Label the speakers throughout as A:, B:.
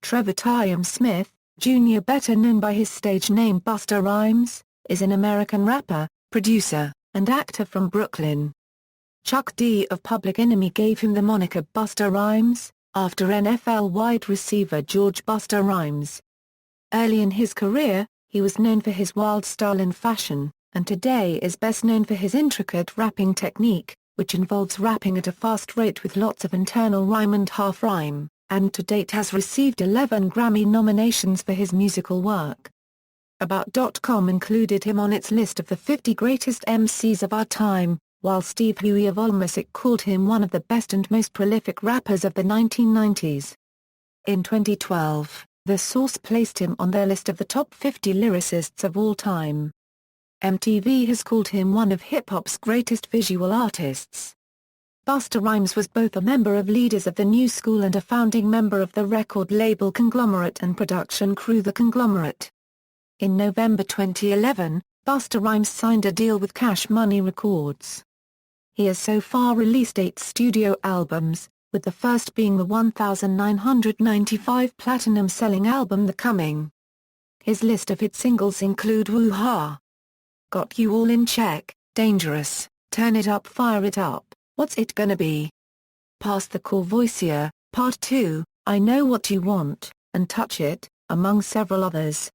A: Trevor Tahiem Smith, Jr., better known by his stage name Busta Rhymes, is an American rapper, producer, and actor from Brooklyn. Chuck D of Public Enemy gave him the moniker Busta Rhymes, after NFL wide receiver George Busta Rhymes. Early in his career, he was known for his wild style and fashion, and today is best known for his intricate rapping technique, which involves rapping at a fast rate with lots of internal rhyme and half-rhyme, and to date has received 11 Grammy nominations for his musical work. About.com included him on its list of the 50 greatest MCs of our time, while Steve Huey of Allmusic called him one of the best and most prolific rappers of the 1990s. In 2012, The Source placed him on their list of the top 50 lyricists of all time. MTV has called him one of hip-hop's greatest visual artists. Busta Rhymes was both a member of Leaders of the New School and a founding member of the record label conglomerate and production crew The Conglomerate. In November 2011, Busta Rhymes signed a deal with Cash Money Records. He has so far released 8 studio albums, with the first being the 1995 platinum-selling album The Coming. His list of hit singles include Woo-Ha, Got You All in Check, Dangerous, Turn It Up Fire It Up, What's It Gonna Be, Pass the Courvoisier, Part 2, I Know What You Want, and Touch It, among several others.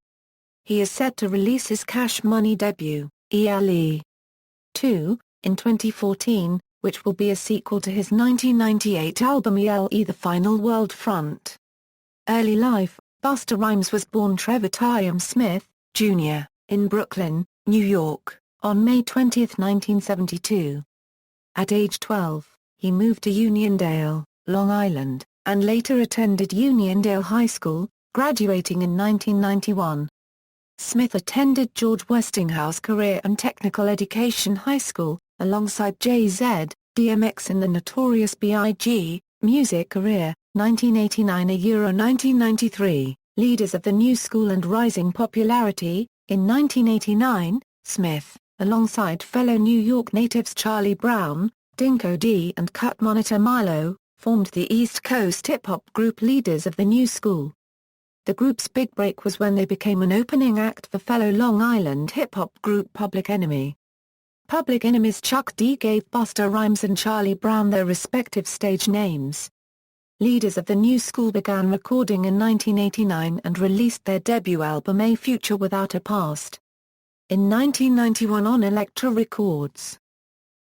A: He is set to release his Cash Money debut, ELE 2, in 2014, which will be a sequel to his 1998 album ELE The Final World Front. Early life: Busta Rhymes was born Trevor Tahiem Smith, Jr., in Brooklyn, New York, on May 20, 1972. At age 12, he moved to Uniondale, Long Island, and later attended Uniondale High School, graduating in 1991. Smith attended George Westinghouse Career and Technical Education High School, alongside Jay-Z, DMX and the Notorious B.I.G., Music Career, 1989–1993, Leaders of the New School and Rising Popularity. In 1989, Smith, alongside fellow New York natives Charlie Brown, Dinko D and Cut Monitor Milo, formed the East Coast hip-hop group Leaders of the New School. The group's big break was when they became an opening act for fellow Long Island hip-hop group Public Enemy. Public Enemy's Chuck D gave Busta Rhymes and Charlie Brown their respective stage names. Leaders of the New School began recording in 1989 and released their debut album A Future Without a Past in 1991 on Elektra Records.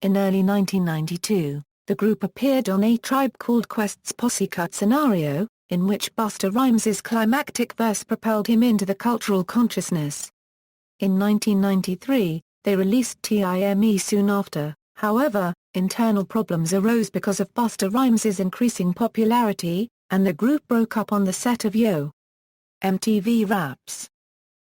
A: In early 1992, the group appeared on A Tribe Called Quest's Pussycat Scenario, in which Busta Rhymes' climactic verse propelled him into the cultural consciousness. In 1993, they released Time soon after. However, internal problems arose because of Busta Rhymes' increasing popularity, and the group broke up on the set of Yo! MTV Raps.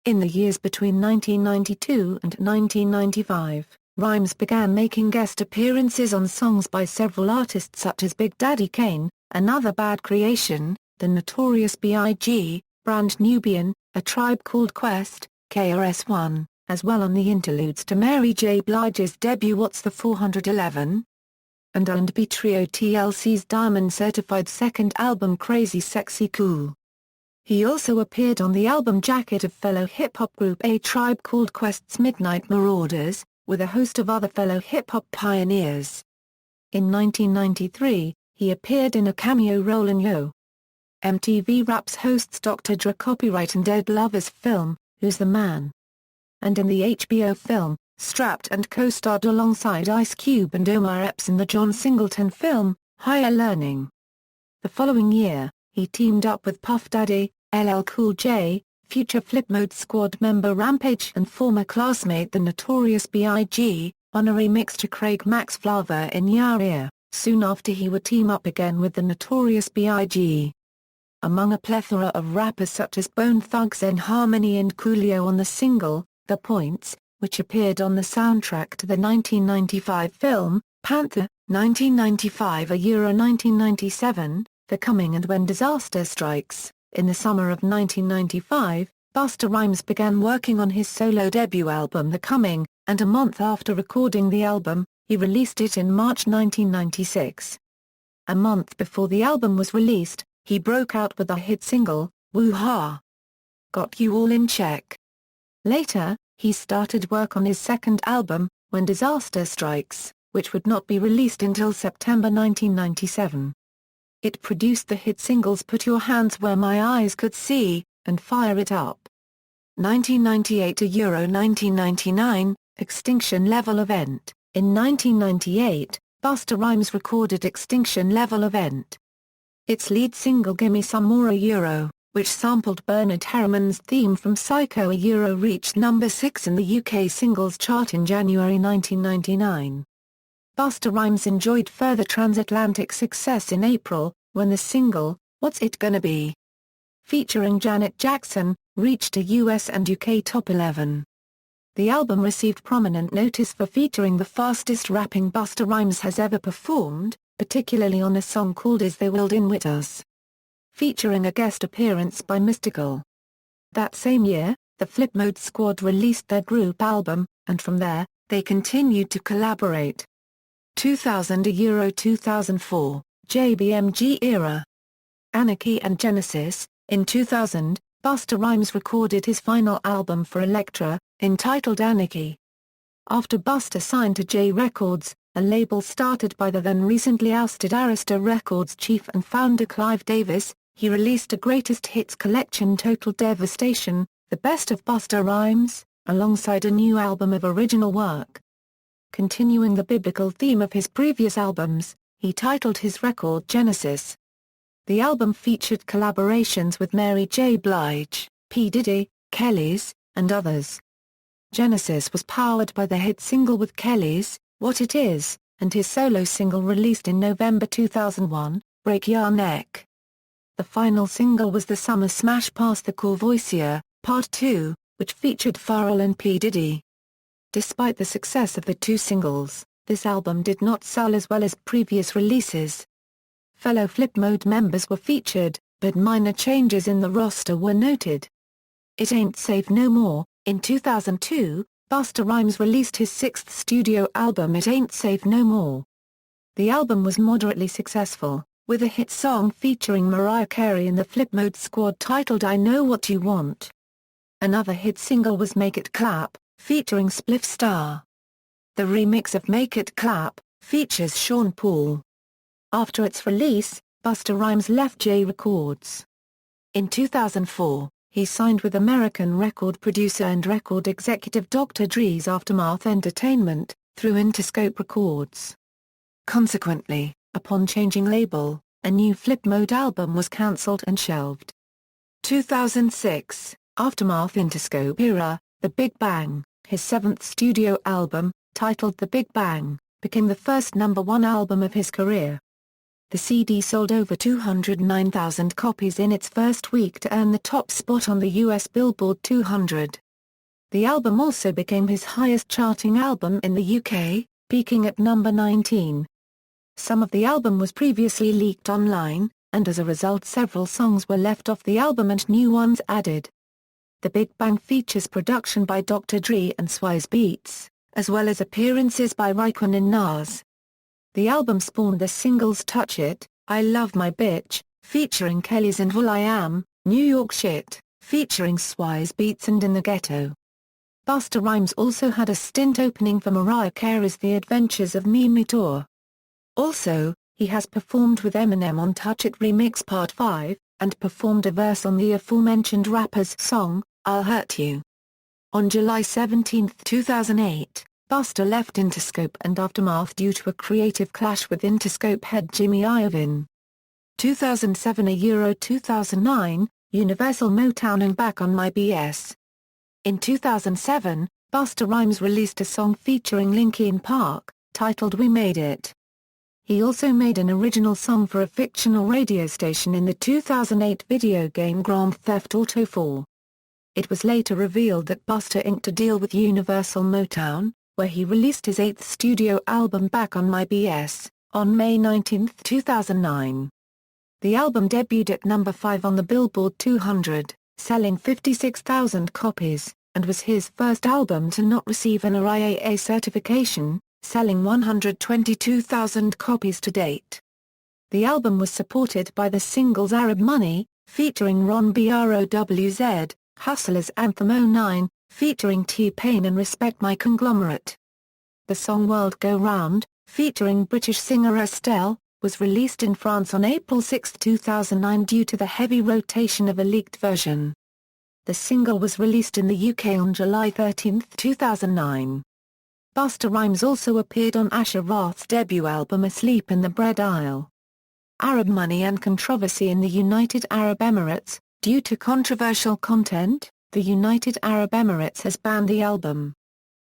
A: In the years between 1992 and 1995, Rhymes began making guest appearances on songs by several artists such as Big Daddy Kane, Another Bad Creation, The Notorious B.I.G., Brand Nubian, A Tribe Called Quest, KRS-One, as well on the interludes to Mary J. Blige's debut What's the 411? and R&B trio TLC's Diamond-certified second album Crazy Sexy Cool. He also appeared on the album jacket of fellow hip-hop group A Tribe Called Quest's Midnight Marauders, with a host of other fellow hip-hop pioneers. In 1993, he appeared in a cameo role in Yo! MTV Raps hosts Dr. Dre copyright and Dead Lovers film, Who's the Man? And in the HBO film, Strapped, and co-starred alongside Ice Cube and Omar Epps in the John Singleton film, Higher Learning. The following year, he teamed up with Puff Daddy, LL Cool J, future Flip Mode Squad member Rampage and former classmate The Notorious B.I.G., on a remix to Craig Max Flava in Ya Ear. Soon after he would team up again with The Notorious B.I.G. Among a plethora of rappers such as Bone Thugs-N-Harmony and Coolio on the single, The Points, which appeared on the soundtrack to the 1995 film, Panther, 1995–1997, The Coming and When Disaster Strikes. In the summer of 1995, Busta Rhymes began working on his solo debut album The Coming, and a month after recording the album, he released it in March 1996. A month before the album was released, he broke out with a hit single, Woo-ha! Got You All in Check. Later, he started work on his second album, When Disaster Strikes, which would not be released until September 1997. It produced the hit singles Put Your Hands Where My Eyes Could See, and Fire It Up. 1998 to Euro 1999, Extinction Level Event. In 1998, Busta Rhymes recorded Extinction Level Event. Its lead single Gimme Some More a Euro, which sampled Bernard Herrmann's theme from Psycho a Euro, reached number 6 in the UK singles chart in January 1999. Busta Rhymes enjoyed further transatlantic success in April, when the single, What's It Gonna Be? Featuring Janet Jackson, reached a US and UK top 11. The album received prominent notice for featuring the fastest rapping Busta Rhymes has ever performed, particularly on a song called Is They Willed In With Us, featuring a guest appearance by Mystical. That same year, the Flip Mode Squad released their group album, and from there, they continued to collaborate. 2000 to Euro 2004, JBMG era. Anarchy and Genesis. In 2000, Busta Rhymes recorded his final album for Elektra, entitled Anarchy. After Busta signed to J Records, a label started by the then recently ousted Arista Records chief and founder Clive Davis, he released a greatest hits collection, Total Devastation, the best of Busta Rhymes, alongside a new album of original work. Continuing the biblical theme of his previous albums, he titled his record Genesis. The album featured collaborations with Mary J. Blige, P. Diddy, Kellys, and others. Genesis was powered by the hit single with Kellys, What It Is, and his solo single released in November 2001, Break Your Neck. The final single was the summer smash Pass the Courvoisier, Part 2, which featured Pharrell and P. Diddy. Despite the success of the two singles, this album did not sell as well as previous releases. Fellow Flip Mode members were featured, but minor changes in the roster were noted. It Ain't Safe No More. In 2002, Busta Rhymes released his sixth studio album It Ain't Safe No More. The album was moderately successful, with a hit song featuring Mariah Carey and the Flip Mode Squad titled I Know What You Want. Another hit single was Make It Clap, featuring Spliff Star. The remix of Make It Clap features Sean Paul. After its release, Busta Rhymes left J Records. In 2004, he signed with American record producer and record executive Dr. Dre's Aftermath Entertainment, through Interscope Records. Consequently, upon changing label, a new Flip Mode album was cancelled and shelved. 2006, Aftermath Interscope Era, The Big Bang, his seventh studio album, titled The Big Bang, became the first #1 album of his career. The CD sold over 209,000 copies in its first week to earn the top spot on the US Billboard 200. The album also became his highest charting album in the UK, peaking at number 19. Some of the album was previously leaked online, and as a result several songs were left off the album and new ones added. The Big Bang features production by Dr. Dre and Swizz Beatz, as well as appearances by Raekwon and Nas. The album spawned the singles Touch It, I Love My Bitch, featuring Kellys, and will.i.am, New York Shit, featuring Swizz Beatz and In the Ghetto. Busta Rhymes also had a stint opening for Mariah Carey's The Adventures of Mimi tour. Also, he has performed with Eminem on Touch It Remix Part 5, and performed a verse on the aforementioned rapper's song, I'll Hurt You. On July 17, 2008, Busta left Interscope and Aftermath due to a creative clash with Interscope head Jimmy Iovine. 2007 a Euro 2009, Universal Motown and Back on My BS. In 2007, Busta Rhymes released a song featuring Linkin Park, titled We Made It. He also made an original song for a fictional radio station in the 2008 video game Grand Theft Auto 4. It was later revealed that Busta inked a deal with Universal Motown, where he released his eighth studio album Back on My BS, on May 19, 2009. The album debuted at number 5 on the Billboard 200, selling 56,000 copies, and was his first album to not receive an RIAA certification, selling 122,000 copies to date. The album was supported by the singles Arab Money, featuring Ron Browz, Hustler's Anthem '09, featuring T-Pain and Respect My Conglomerate. The song World Go Round, featuring British singer Estelle, was released in France on April 6, 2009 due to the heavy rotation of a leaked version. The single was released in the UK on July 13, 2009. Busta Rhymes also appeared on Asher Roth's debut album Asleep in the Bread Aisle. Arab Money and controversy in the United Arab Emirates. Due to controversial content, the United Arab Emirates has banned the album.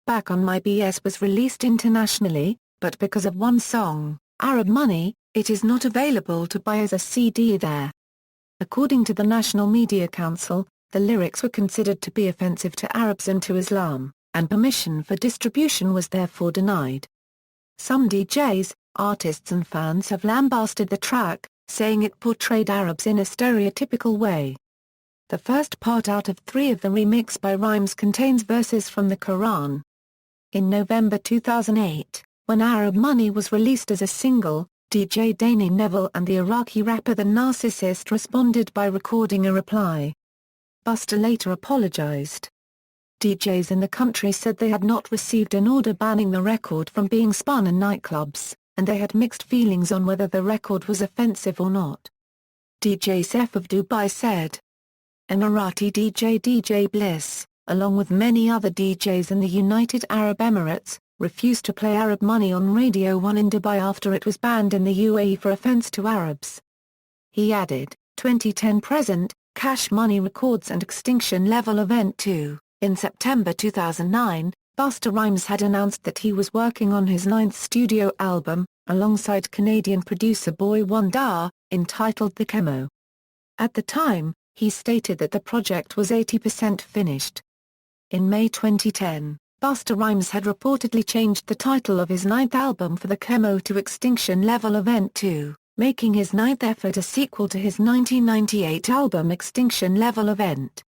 A: Back on My BS was released internationally, but because of one song, Arab Money, it is not available to buy as a CD there. According to the National Media Council, the lyrics were considered to be offensive to Arabs and to Islam, and permission for distribution was therefore denied. Some DJs, artists and fans have lambasted the track, saying it portrayed Arabs in a stereotypical way. The first part out of 3 of the remix by Rhymes contains verses from the Quran. In November 2008, when Arab Money was released as a single, DJ Danny Neville and the Iraqi rapper The Narcissist responded by recording a reply. Busta later apologized. DJs in the country said they had not received an order banning the record from being spun in nightclubs, and they had mixed feelings on whether the record was offensive or not. DJ Seth of Dubai said, Emirati DJ Bliss, along with many other DJs in the United Arab Emirates, refused to play Arab Money on Radio 1 in Dubai after it was banned in the UAE for offense to Arabs. He added, 2010 present, Cash Money Records and Extinction Level Event 2. In September 2009, Busta Rhymes had announced that he was working on his 9th studio album, alongside Canadian producer Boy Wonder, entitled The Chemo. At the time, he stated that the project was 80% finished. In May 2010, Busta Rhymes had reportedly changed the title of his 9th album for The Chemo to Extinction Level Event 2, making his 9th effort a sequel to his 1998 album Extinction Level Event.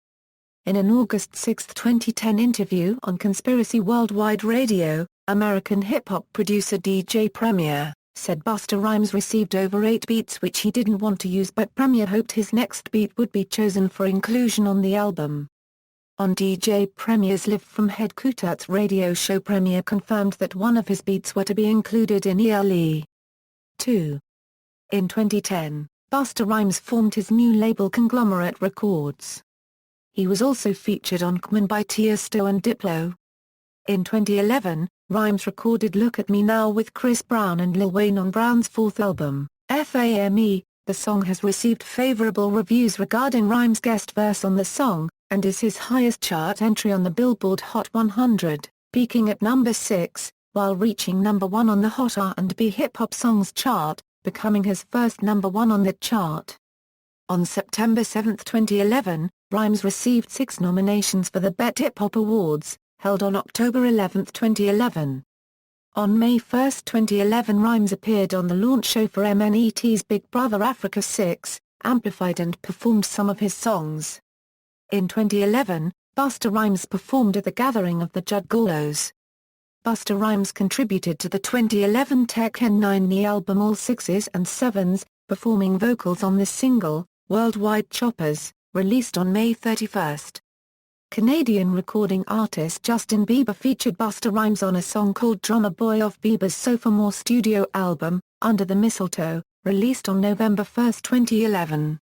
A: In an August 6, 2010 interview on Conspiracy Worldwide Radio, American hip-hop producer DJ Premier said Busta Rhymes received over 8 beats which he didn't want to use, but Premier hoped his next beat would be chosen for inclusion on the album. On DJ Premier's Live from Headquarters radio show, Premier confirmed that one of his beats were to be included in ELE 2. In 2010, Busta Rhymes formed his new label Conglomerate Records. He was also featured on Kman by Tiesto and Diplo. In 2011, Rhymes recorded Look at Me Now with Chris Brown and Lil Wayne on Brown's 4th album, FAME. The song has received favorable reviews regarding Rhymes' guest verse on the song, and is his highest chart entry on the Billboard Hot 100, peaking at number 6, while reaching number 1 on the Hot R&B Hip Hop Songs chart, becoming his first number 1 on that chart. On September 7, 2011, Rhymes received 6 nominations for the BET Hip Hop Awards, held on October 11, 2011. On May 1, 2011, Rhymes appeared on the launch show for MNET's Big Brother Africa 6, amplified and performed some of his songs. In 2011, Busta Rhymes performed at the gathering of the Juggalos. Busta Rhymes contributed to the 2011 Tekken 9 album All Sixes and Sevens, performing vocals on this single, Worldwide Choppers, released on May 31. Canadian recording artist Justin Bieber featured Busta Rhymes on a song called Drummer Boy off Bieber's Sophomore studio album, Under the Mistletoe, released on November 1, 2011.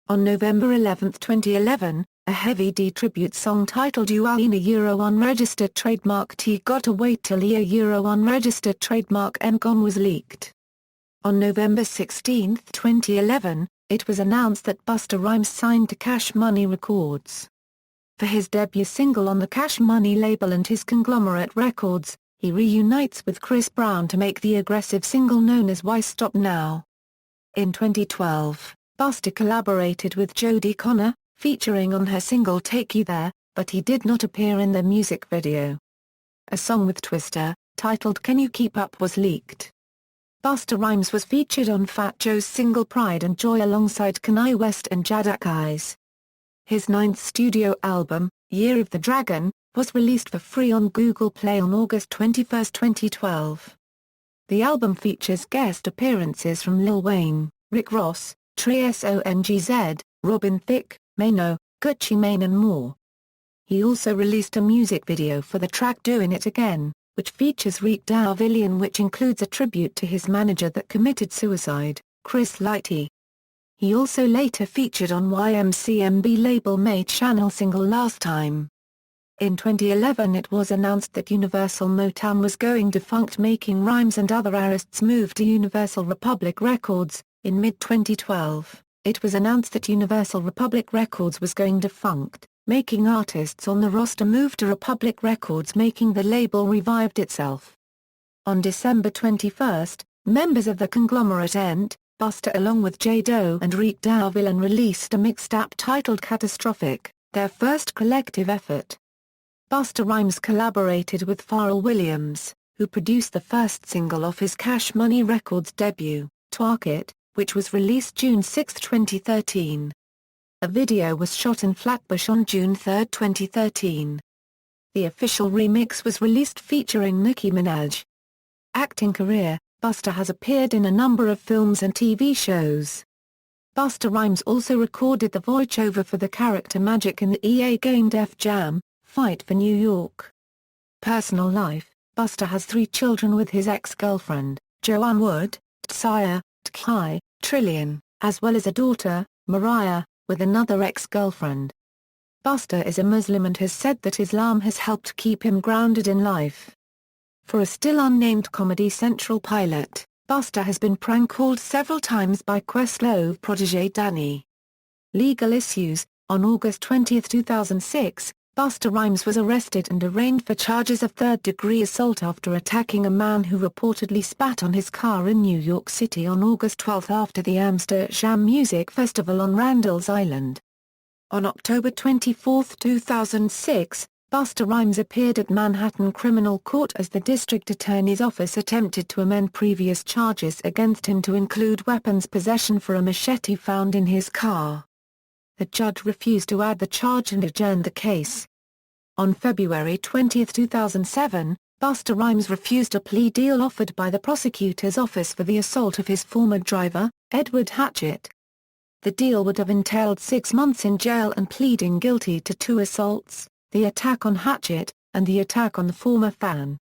A: On November 11, 2011, a Heavy D tribute song titled You Are In a unregistered trademark T Gotta Wait Till a unregistered trademark M Gone was leaked. On November 16, 2011, it was announced that Busta Rhymes signed to Cash Money Records. For his debut single on the Cash Money label and his Conglomerate Records, he reunites with Chris Brown to make the aggressive single known as Why Stop Now. In 2012, Busta collaborated with Jodie Connor, featuring on her single Take You There, but he did not appear in the music video. A song with Twista, titled Can You Keep Up, was leaked. Busta Rhymes was featured on Fat Joe's single Pride and Joy alongside Kanye West and Jadak Eyes. His 9th studio album, Year of the Dragon, was released for free on Google Play on August 21, 2012. The album features guest appearances from Lil Wayne, Rick Ross, Trey Songz, Robin Thicke, Mano, Gucci Mane and more. He also released a music video for the track Doin' It Again, which features Reek Darvillian, which includes a tribute to his manager that committed suicide, Chris Lighty. He also later featured on YMCMB label Made Channel single Last Time. In 2011 it was announced that Universal Motown was going defunct, making Rhymes and other artists move to Universal Republic Records. In mid-2012, it was announced that Universal Republic Records was going defunct, making artists on the roster move to Republic Records, making the label revived itself. On December 21, members of the conglomerate Ent, Busta along with J. Doe and Reek Darvillian released a mixtape titled Catastrophic, their first collective effort. Busta Rhymes collaborated with Pharrell Williams, who produced the first single off his Cash Money Records debut, Twerk It, which was released June 6, 2013. A video was shot in Flatbush on June 3, 2013. The official remix was released featuring Nicki Minaj. Acting career: Busta has appeared in a number of films and TV shows. Busta Rhymes also recorded the voiceover for the character Magic in the EA game Def Jam: Fight for New York. Personal life: Busta has 3 children with his ex-girlfriend, Joanne Wood, Tsaya, Tkai, Trillion, as well as a daughter, Mariah, with another ex-girlfriend. Busta is a Muslim and has said that Islam has helped keep him grounded in life. For a still unnamed Comedy Central pilot, Busta has been prank called several times by Questlove protege Danny. Legal issues: on August 20, 2006, Busta Rhymes was arrested and arraigned for charges of third-degree assault after attacking a man who reportedly spat on his car in New York City on August 12 after the Amsterdam Music Festival on Randall's Island. On October 24, 2006, Busta Rhymes appeared at Manhattan Criminal Court as the district attorney's office attempted to amend previous charges against him to include weapons possession for a machete found in his car. The judge refused to add the charge and adjourned the case. On February 20, 2007, Busta Rhymes refused a plea deal offered by the prosecutor's office for the assault of his former driver, Edward Hatchett. The deal would have entailed 6 months in jail and pleading guilty to 2 assaults, the attack on Hatchett, and the attack on the former fan.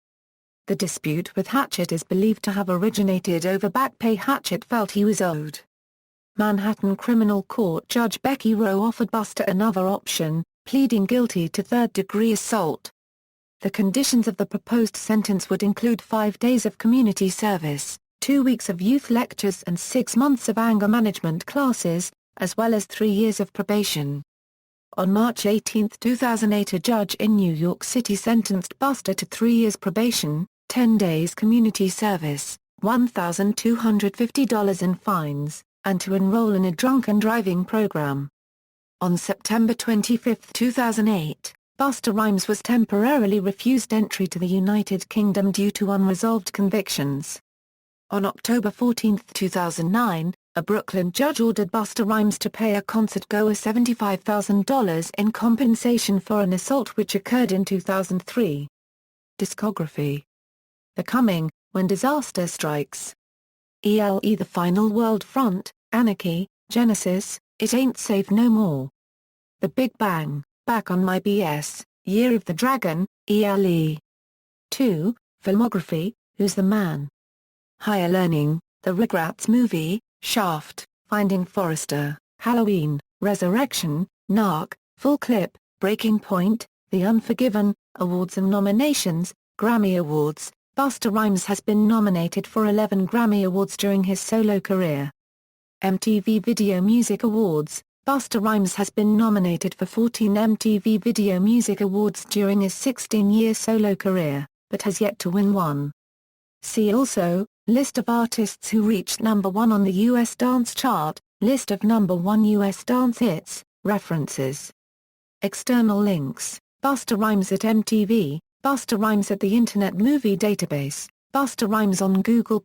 A: The dispute with Hatchett is believed to have originated over back pay Hatchett felt he was owed. Manhattan Criminal Court Judge Becky Rowe offered Busta another option, pleading guilty to third-degree assault. The conditions of the proposed sentence would include 5 days of community service, 2 weeks of youth lectures and 6 months of anger management classes, as well as 3 years of probation. On March 18, 2008, a judge in New York City sentenced Busta to 3 years probation, 10 days community service, $1,250 in fines, and to enroll in a drunken driving program. On September 25, 2008, Busta Rhymes was temporarily refused entry to the United Kingdom due to unresolved convictions. On October 14, 2009, a Brooklyn judge ordered Busta Rhymes to pay a concert-goer $75,000 in compensation for an assault which occurred in 2003. Discography: The Coming, When Disaster Strikes. ELE The Final World Front, Anarchy, Genesis, It Ain't Safe No More. The Big Bang, Back on My BS, Year of the Dragon, ELE. 2, Filmography, Who's the Man? Higher Learning, The Rugrats Movie, Shaft, Finding Forrester, Halloween, Resurrection, Narc, Full Clip, Breaking Point, The Unforgiven. Awards and nominations. Grammy Awards. Busta Rhymes has been nominated for 11 Grammy Awards during his solo career. MTV Video Music Awards. Busta Rhymes has been nominated for 14 MTV Video Music Awards during his 16-year solo career, but has yet to win one. See also, List of artists who reached number 1 on the U.S. Dance Chart, List of number 1 U.S. dance hits, references. External links: Busta Rhymes at MTV, Busta Rhymes at the Internet Movie Database, Busta Rhymes on Google+.